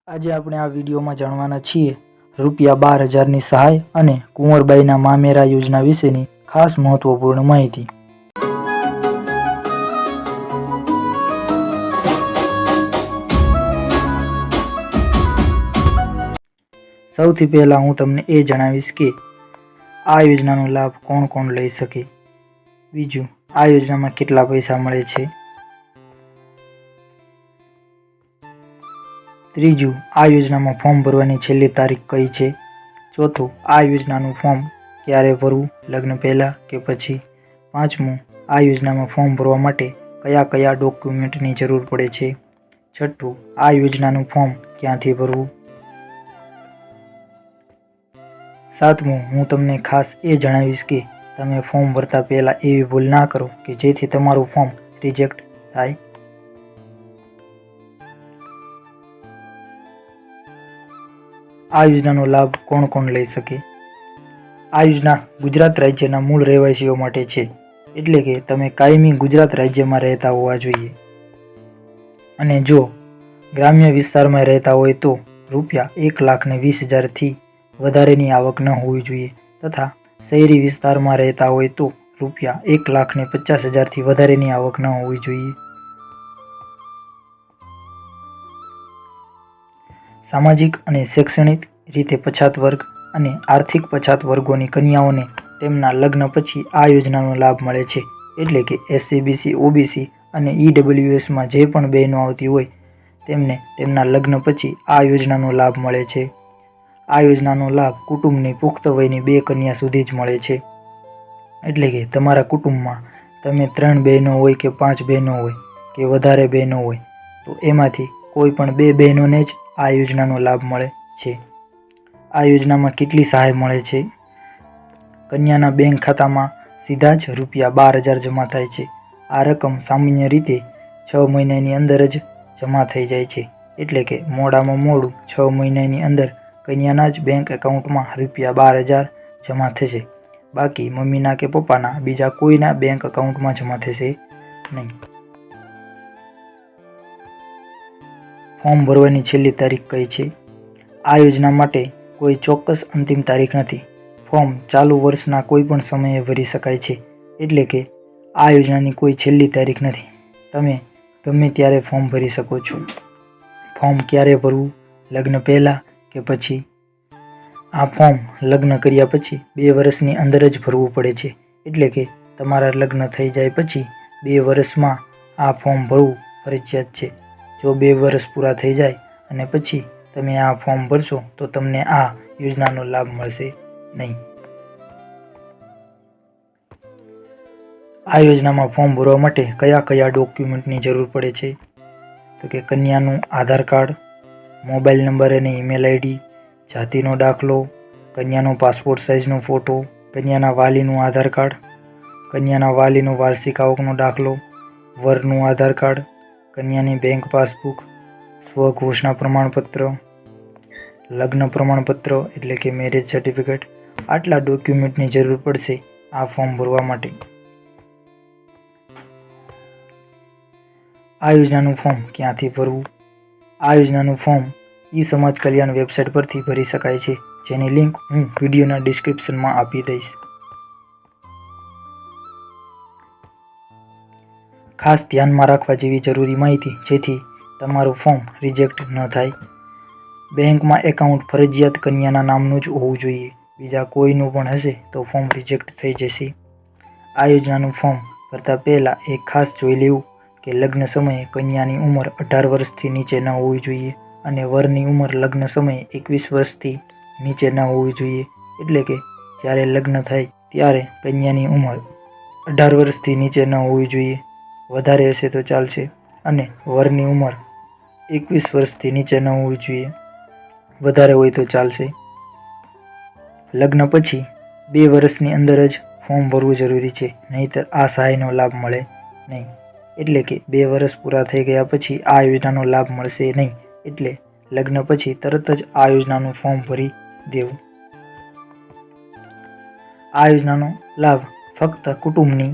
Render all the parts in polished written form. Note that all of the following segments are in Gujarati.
આજે આપણે આ વિડીયોમાં જાણવાના છીએ ₹12,000ની સહાય અને કુંવરબાઈના મામેરા યોજના વિશેની ખાસ મહત્વપૂર્ણ માહિતી। સૌથી પહેલા હું તમને એ જણાવીશ કે આ યોજનાનો લાભ કોણ કોણ લઈ શકે। બીજું, આ યોજનામાં કેટલા પૈસા મળે છે। ત્રીજું, આ યોજનામાં ફોર્મ ભરવાની છેલ્લી તારીખ કઈ છે। ચોથું, આ યોજનાનું ફોર્મ ક્યારે ભરવું, લગ્ન પહેલાં કે પછી। પાંચમું, આ યોજનામાં ફોર્મ ભરવા માટે કયા કયા ડોક્યુમેન્ટની જરૂર પડે છે। છઠ્ઠું, આ યોજનાનું ફોર્મ ક્યાંથી ભરવું। સાતમું, હું તમને ખાસ એ જણાવીશ કે તમે ફોર્મ ભરતા પહેલાં એવી ભૂલ ના કરો કે જેથી તમારું ફોર્મ રિજેક્ટ થાય। આ યોજનાનો લાભ કોણ કોણ લઈ શકે। આ યોજના ગુજરાત રાજ્યના મૂળ રહેવાસીઓ માટે છે, એટલે કે તમે કાયમી ગુજરાત રાજ્યમાં રહેતા હોવા જોઈએ અને જો ગ્રામ્ય વિસ્તારમાં રહેતા હોય તો ₹1,20,000થી વધારેની આવક ન હોવી જોઈએ તથા શહેરી વિસ્તારમાં રહેતા હોય તો ₹1,50,000થી વધારેની આવક ન હોવી જોઈએ। સામાજિક અને શૈક્ષણિક રીતે પછાત વર્ગ અને આર્થિક પછાત વર્ગોની કન્યાઓને તેમના લગ્ન પછી આ યોજનાનો લાભ મળે છે, એટલે કે SC, BC, OBC અને EWSમાં જે પણ બહેનો આવતી હોય તેમને તેમના લગ્ન પછી આ યોજનાનો લાભ મળે છે। આ યોજનાનો લાભ કુટુંબની પુખ્ત વયની 2 કન્યા સુધી જ મળે છે, એટલે કે તમારા કુટુંબમાં તમે 3 બહેનો હોય કે 5 બહેનો હોય કે વધારે બહેનો હોય તો એમાંથી કોઈ પણ 2 બહેનોને જ આ યોજનાનો લાભ મળે છે। આ યોજનામાં કેટલી સહાય મળે છે? કન્યાના બેંક ખાતામાં સીધા જ ₹12,000 જમા થાય છે। આ રકમ સામાન્ય રીતે 6 મહિનાની અંદર જ જમા થઈ જાય છે, એટલે કે મોડામાં મોડું 6 મહિનાની અંદર કન્યાના જ બેંક એકાઉન્ટમાં ₹12,000 જમા થશે, બાકી મમ્મીના કે પપ્પાના બીજા કોઈના બેંક એકાઉન્ટમાં જમા થશે નહીં। ફોર્મ ભરવાની છેલ્લી તારીખ કઈ છે? આ યોજના માટે કોઈ ચોક્કસ અંતિમ તારીખ નથી। ફોર્મ ચાલુ વર્ષના કોઈ પણ સમયે ભરી શકાય છે, એટલે કે આ યોજનાની કોઈ છેલ્લી તારીખ નથી। તમે ગમે ત્યારે ફોર્મ ભરી શકો છો। ફોર્મ ક્યારે ભરવું, લગ્ન પહેલાં કે પછી? આ ફોર્મ લગ્ન કર્યા પછી 2 વર્ષની અંદર જ ભરવું પડે છે, એટલે કે તમારા લગ્ન થઈ જાય પછી 2 વર્ષમાં આ ફોર્મ ભરવું ફરજિયાત છે। જો 2 વર્ષ પૂરા થઈ જાય અને પછી તમે આ ફોર્મ ભરશો તો તમને આ યોજનાનો લાભ મળશે નહીં। આ યોજનામાં ફોર્મ ભરવા માટે કયા કયા ડોક્યુમેન્ટની જરૂર પડે છે? તો કે કન્યાનું આધાર કાર્ડ, મોબાઈલ નંબર અને ઈમેલ ID, જાતિનો દાખલો, કન્યાનો પાસપોર્ટ સાઇઝનો ફોટો, કન્યાના વાલીનું આધાર કાર્ડ, કન્યાના વાલીનો વાર્ષિક આવકનો દાખલો, વરનું આધાર કાર્ડ, કન્યાની બેંક પાસબુક, સ્વઘોષણા પ્રમાણપત્ર, લગ્ન પ્રમાણપત્ર એટલે કે મેરેજ સર્ટિફિકેટ। આટલા ડોક્યુમેન્ટની જરૂર પડશે આ ફોર્મ ભરવા માટે। આ યોજનાનું ફોર્મ ક્યાંથી ભરવું? આ યોજનાનું ફોર્મ સમાજ કલ્યાણ વેબસાઇટ પરથી ભરી શકાય છે, જેની લિંક હું વિડીયોના ડિસ્ક્રિપ્શનમાં આપી દઈશ। ખાસ ધ્યાનમાં રાખવા જેવી જરૂરી માહિતી જેથી તમારું ફોર્મ રિજેક્ટ ન થાય। બેંકમાં એકાઉન્ટ ફરજિયાત કન્યાના નામનું જ હોવું જોઈએ, બીજા કોઈનું પણ હશે તો ફોર્મ રિજેક્ટ થઈ જશે। આ યોજનાનું ફોર્મ ભરતા પહેલાં એક ખાસ જોઈ લેવું કે લગ્ન સમયે કન્યાની ઉંમર 18 વર્ષથી નીચે ન હોવી જોઈએ અને વરની ઉંમર લગ્ન સમયે 21 વર્ષથી નીચે ન હોવી જોઈએ, એટલે કે જ્યારે લગ્ન થાય ત્યારે કન્યાની ઉંમર 18 વર્ષથી નીચે ન હોવી જોઈએ, વધારે હશે તો ચાલશે, અને વરની ઉંમર 21 વર્ષથી નીચે ન હોવી જોઈએ, વધારે હોય તો ચાલશે। લગ્ન પછી 2 વર્ષની અંદર જ ફોર્મ ભરવું જરૂરી છે, નહીંતર આ સહાયનો લાભ મળે નહીં, એટલે કે 2 વર્ષ પૂરા થઈ ગયા પછી આ યોજનાનો લાભ મળશે નહીં, એટલે લગ્ન પછી તરત જ આ યોજનાનું ફોર્મ ભરી દેવું। આ યોજનાનો લાભ ફક્ત કુટુંબની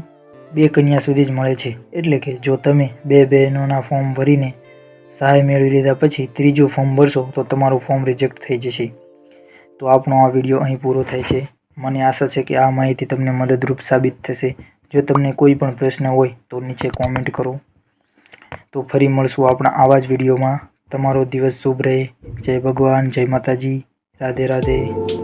2 કન્યા સુધી જ મળે છે, એટલે કે જો તમે 2 બહેનોના ફોર્મ ભરીને સહાય મેળવી લીધા પછી ત્રીજું ફોર્મ ભરશો તો તમારું ફોર્મ રિજેક્ટ થઈ જશે. તો આપણો આ વિડીયો અહીં પૂરો થાય છે. મને આશા છે કે આ માહિતી તમને મદદરૂપ સાબિત થશે. જો તમને કોઈ પણ પ્રશ્ન હોય તો નીચે કોમેન્ટ કરો. તો ફરી મળશું આપણા આવા જ વિડીયોમાં. તમારો દિવસ શુભ રહે. જય ભગવાન, જય માતાજી, રાધે રાધે.